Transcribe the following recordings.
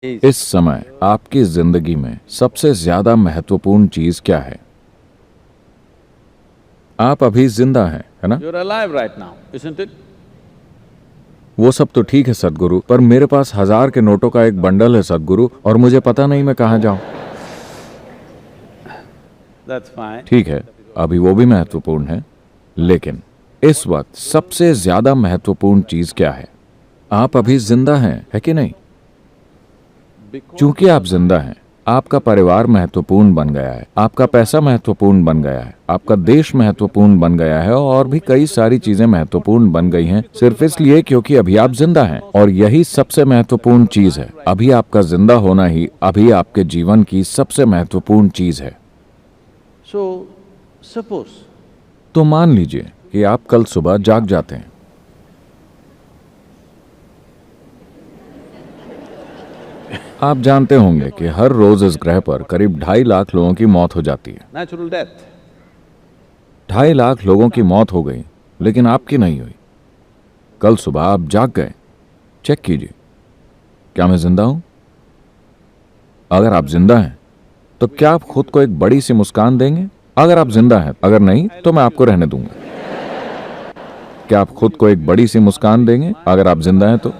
इस समय आपकी जिंदगी में सबसे ज्यादा महत्वपूर्ण चीज क्या है? आप अभी जिंदा हैं, है ना? You're alive right now, isn't it? वो सब तो ठीक है सदगुरु, पर मेरे पास 1000 के नोटों का एक बंडल है सदगुरु, और मुझे पता नहीं मैं कहाँ जाऊं। That's fine. ठीक है, अभी वो भी महत्वपूर्ण है, लेकिन इस वक्त सबसे ज्यादा महत्वपूर्ण चीज क्या है? आप अभी जिंदा हैं, है कि नहीं? क्योंकि आप जिंदा हैं, आपका परिवार महत्वपूर्ण बन गया है, आपका पैसा महत्वपूर्ण बन गया है, आपका देश महत्वपूर्ण बन गया है, और भी कई सारी चीजें महत्वपूर्ण बन गई हैं सिर्फ इसलिए क्योंकि अभी आप जिंदा हैं। और यही सबसे महत्वपूर्ण चीज है। अभी आपका जिंदा होना ही अभी आपके जीवन की सबसे महत्वपूर्ण चीज है। So, suppose तो मान लीजिए कि आप कल सुबह जाग जाते हैं। आप जानते होंगे कि हर रोज इस ग्रह पर करीब 2.5 लाख लोगों की मौत हो जाती है। natural death. 2.5 लाख लोगों की मौत हो गई, लेकिन आपकी नहीं हुई। कल सुबह आप जाग गए। चेक कीजिए, क्या मैं जिंदा हूं? अगर आप जिंदा हैं तो क्या आप खुद को एक बड़ी सी मुस्कान देंगे? अगर आप जिंदा हैं, अगर नहीं तो मैं आपको रहने दूंगा। क्या आप खुद को एक बड़ी सी मुस्कान देंगे अगर आप जिंदा हैं तो?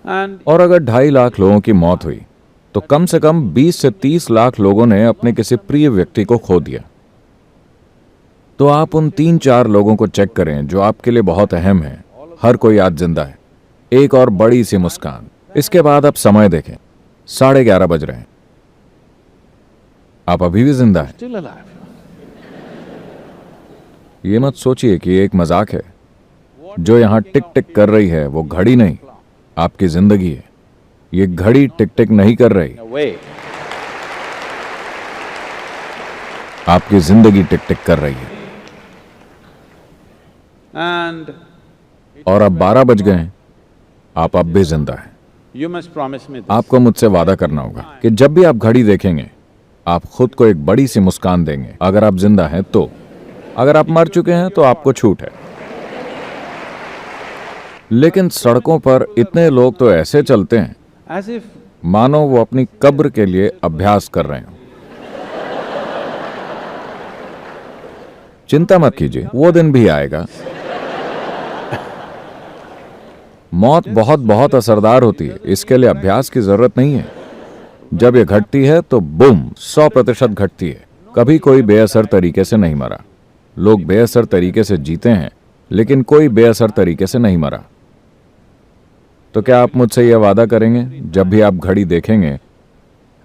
And और अगर 2.5 लाख लोगों की मौत हुई तो कम से कम 20 से 30 लाख लोगों ने अपने किसी प्रिय व्यक्ति को खो दिया। तो आप उन 3-4 लोगों को चेक करें जो आपके लिए बहुत अहम है। हर कोई आज जिंदा है। एक और बड़ी सी मुस्कान। इसके बाद आप समय देखें, 11:30 बज रहे हैं। आप अभी भी जिंदा हैं। still alive. ये मत सोचिए कि ये एक मजाक है। जो यहां टिक टिक कर रही है वो घड़ी नहीं, आपकी जिंदगी है। ये घड़ी टिक टिक नहीं कर रही, Away. आपकी जिंदगी टिक टिक कर रही है। And और अब 12 बज गए हैं, आप अब भी जिंदा हैं। you must promise me this. आपको मुझसे वादा करना होगा कि जब भी आप घड़ी देखेंगे आप खुद को एक बड़ी सी मुस्कान देंगे। अगर आप जिंदा हैं तो। अगर आप मर चुके हैं तो आपको छूट है। लेकिन सड़कों पर इतने लोग तो ऐसे चलते हैं As if मानो वो अपनी कब्र के लिए अभ्यास कर रहे हों। चिंता मत कीजिए, वो दिन भी आएगा। मौत बहुत बहुत असरदार होती है, इसके लिए अभ्यास की जरूरत नहीं है। जब ये घटती है तो बूम 100% घटती है। कभी कोई बेअसर तरीके से नहीं मरा। लोग बेअसर तरीके से जीते हैं, लेकिन कोई बेअसर तरीके से नहीं मरा। तो क्या आप मुझसे यह वादा करेंगे जब भी आप घड़ी देखेंगे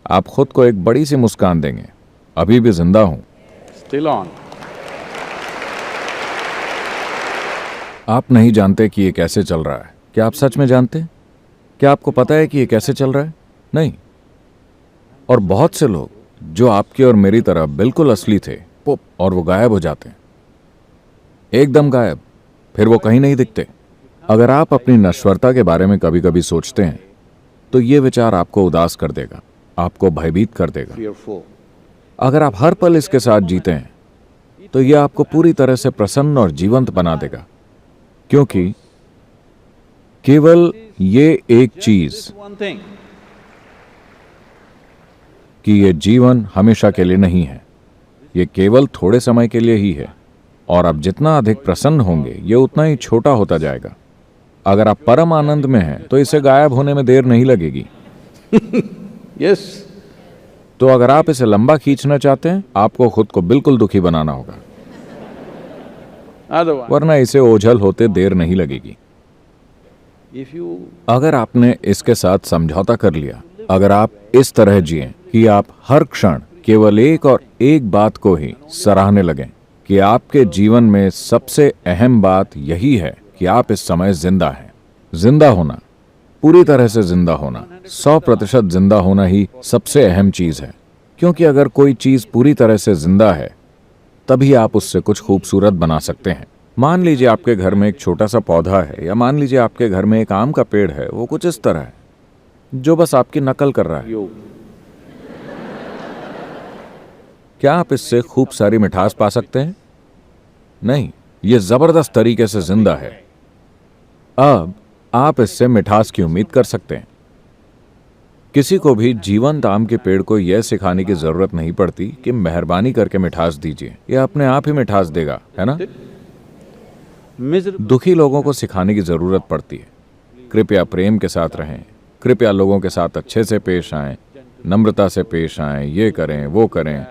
आप खुद को एक बड़ी सी मुस्कान देंगे? अभी भी जिंदा हूं। still on. आप नहीं जानते कि ये कैसे चल रहा है। क्या आप सच में जानते? क्या आपको पता है कि ये कैसे चल रहा है? नहीं। और बहुत से लोग जो आपकी और मेरी तरह बिल्कुल असली थे, पुप, और वो गायब हो जाते हैं। एकदम गायब, फिर वो कहीं नहीं दिखते। अगर आप अपनी नश्वरता के बारे में कभी कभी सोचते हैं तो ये विचार आपको उदास कर देगा, आपको भयभीत कर देगा। Fearful. अगर आप हर पल इसके साथ जीते हैं तो यह आपको पूरी तरह से प्रसन्न और जीवंत बना देगा, क्योंकि केवल ये एक चीज Just one thing. कि ये जीवन हमेशा के लिए नहीं है। ये केवल थोड़े समय के लिए ही है, और आप जितना अधिक प्रसन्न होंगे ये उतना ही छोटा होता जाएगा। अगर आप परम आनंद में हैं तो इसे गायब होने में देर नहीं लगेगी। Yes. तो अगर आप इसे लंबा खींचना चाहते हैं आपको खुद को बिल्कुल दुखी बनाना होगा, Otherwise, वरना इसे ओझल होते देर नहीं लगेगी। if you अगर आपने इसके साथ समझौता कर लिया, अगर आप इस तरह जिएं कि आप हर क्षण केवल एक और एक बात को ही सराहने लगें कि आपके जीवन में सबसे अहम बात यही है कि आप इस समय जिंदा हैं। जिंदा होना, पूरी तरह से जिंदा होना, 100% जिंदा होना ही सबसे अहम चीज है। क्योंकि अगर कोई चीज पूरी तरह से जिंदा है तभी आप उससे कुछ खूबसूरत बना सकते हैं। मान लीजिए आपके घर में एक छोटा सा पौधा है, या मान लीजिए आपके घर में एक आम का पेड़ है। वो कुछ इस तरह है जो बस आपकी नकल कर रहा है। you क्या आप इससे खूब सारी मिठास पा सकते हैं? नहीं, ये जबरदस्त तरीके से जिंदा है। अब आप इससे मिठास की उम्मीद कर सकते हैं। किसी को भी जीवंत आम के पेड़ को यह सिखाने की जरूरत नहीं पड़ती कि मेहरबानी करके मिठास दीजिए, यह अपने आप ही मिठास देगा, है ना? Miserable. दुखी लोगों को सिखाने की जरूरत पड़ती है। कृपया प्रेम के साथ रहें, कृपया लोगों के साथ अच्छे से पेश आएं, नम्रता से पेश आएं, ये करें वो करें।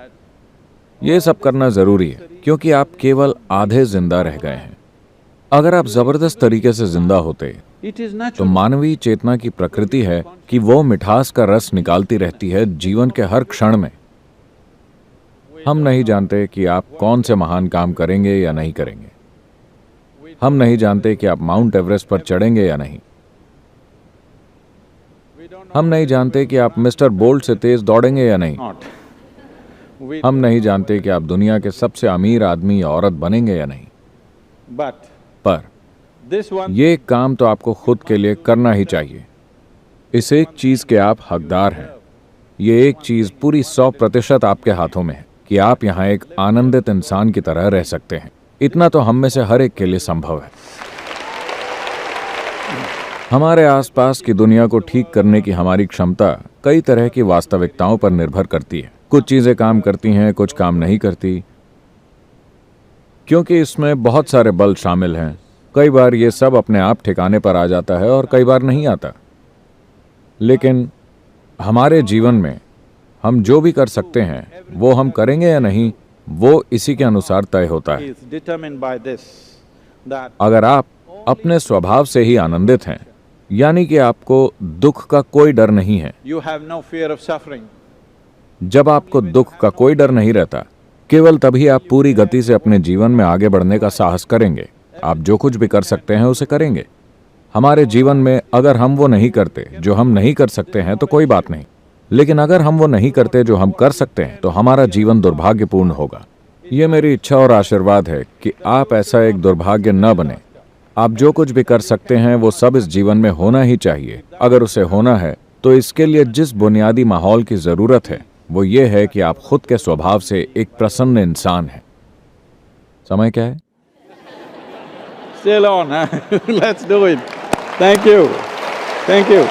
ये सब करना जरूरी है क्योंकि आप केवल आधे जिंदा रह गए हैं। अगर आप जबरदस्त तरीके से जिंदा होते It is तो natural. मानवीय चेतना की प्रकृति है कि वो मिठास का रस निकालती रहती है जीवन के हर क्षण में। हम नहीं जानते कि आप कौन से महान काम करेंगे या नहीं करेंगे। हम नहीं जानते कि आप माउंट एवरेस्ट पर चढ़ेंगे या नहीं। हम नहीं जानते कि आप मिस्टर बोल्ट से तेज दौड़ेंगे या नहीं। Not. We, हम नहीं जानते कि आप दुनिया के सबसे अमीर आदमी या औरत बनेंगे या नहीं। but पर this one, ये काम तो आपको खुद के लिए करना ही चाहिए। इस एक चीज के आप हकदार हैं। ये एक चीज पूरी 100% आपके हाथों में है कि आप यहाँ एक आनंदित इंसान की तरह रह सकते हैं। इतना तो हम में से हर एक के लिए संभव है। हमारे आसपास की दुनिया को ठीक करने की हमारी क्षमता कई तरह की वास्तविकताओं पर निर्भर करती है। कुछ चीजें काम करती हैं, कुछ काम नहीं करती, क्योंकि इसमें बहुत सारे बल शामिल हैं। कई बार ये सब अपने आप ठिकाने पर आ जाता है और कई बार नहीं आता। लेकिन हमारे जीवन में हम जो भी कर सकते हैं वो हम करेंगे या नहीं, वो इसी के अनुसार तय होता है। is determined by this, that अगर आप अपने स्वभाव से ही आनंदित हैं, यानी कि आपको दुख का कोई डर नहीं है। you have no fear of suffering. जब आपको दुख का कोई डर नहीं रहता, केवल तभी आप पूरी गति से अपने जीवन में आगे बढ़ने का साहस करेंगे। आप जो कुछ भी कर सकते हैं उसे करेंगे। हमारे जीवन में अगर हम वो नहीं करते जो हम नहीं कर सकते हैं तो कोई बात नहीं, लेकिन अगर हम वो नहीं करते जो हम कर सकते हैं तो हमारा जीवन दुर्भाग्यपूर्ण होगा। ये मेरी इच्छा और आशीर्वाद है कि आप ऐसा एक दुर्भाग्य न बने। आप जो कुछ भी कर सकते हैं वो सब इस जीवन में होना ही चाहिए। अगर उसे होना है तो इसके लिए जिस बुनियादी माहौल की जरूरत है वो ये है कि आप खुद के स्वभाव से एक प्रसन्न इंसान हैं। समय क्या है? Still on, huh? Let's do it. Thank you. Thank you.